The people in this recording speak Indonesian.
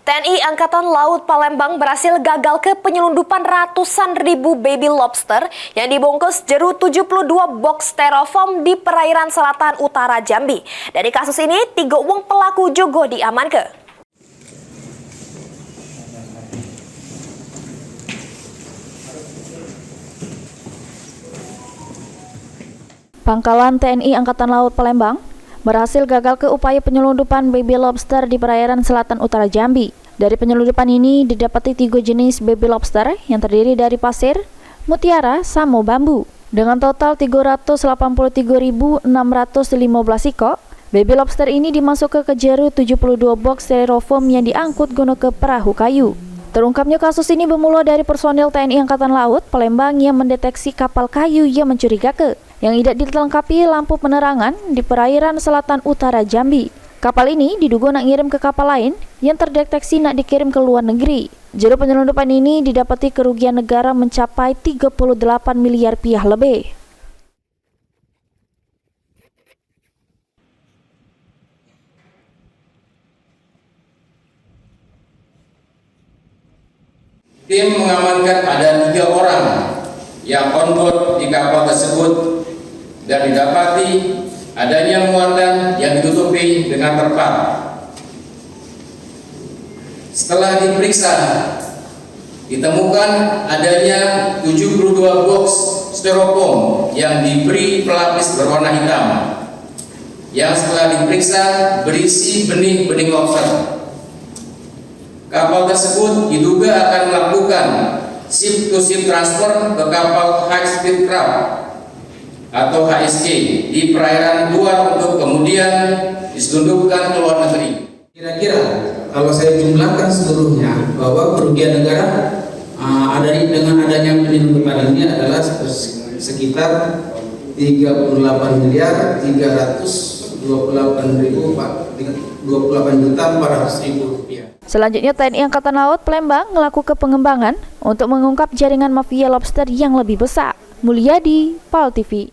TNI Angkatan Laut Palembang berhasil gagal ke penyelundupan ratusan ribu baby lobster yang dibungkus jeru 72 box styrofoam di perairan selatan utara Jambi. Dari kasus ini, 3 orang pelaku juga diamankan. Pangkalan TNI Angkatan Laut Palembang berhasil gagal ke upaya penyelundupan baby lobster di perairan selatan utara Jambi. Dari penyelundupan ini didapati 3 jenis baby lobster yang terdiri dari pasir, mutiara, sama bambu. Dengan total 383.615 ekor, baby lobster ini dimasukkan ke jeru 72 box styrofoam yang diangkut guna ke perahu kayu. Terungkapnya kasus ini bermula dari personil TNI Angkatan Laut Palembang yang mendeteksi kapal kayu yang mencurigakan yang tidak dilengkapi lampu penerangan di perairan selatan utara Jambi. Kapal ini diduga nak ngirim ke kapal lain yang terdeteksi nak dikirim ke luar negeri. Jeru penyelundupan ini didapati kerugian negara mencapai 38 miliar rupiah lebih. Tim mengamankan ada 3 orang yang on board di kapal tersebut dan didapati adanya muatan yang ditutupi dengan terpal. Setelah diperiksa, ditemukan adanya 72 box styrofoam yang diberi pelapis berwarna hitam yang setelah diperiksa berisi benih-benih lobster. Kapal tersebut diduga akan melakukan ship-to-ship transfer ke kapal High Speed Craft atau HSC di perairan luar untuk kemudian diselundupkan ke luar negeri. Kira-kira kalau saya jumlahkan seluruhnya bahwa kerugian negara dengan adanya penyelundupan ini adalah sekitar 38 miliar 328.400.000 rupiah. Selanjutnya TNI Angkatan Laut Palembang melakukan pengembangan untuk mengungkap jaringan mafia lobster yang lebih besar. Mulyadi, PAL TV.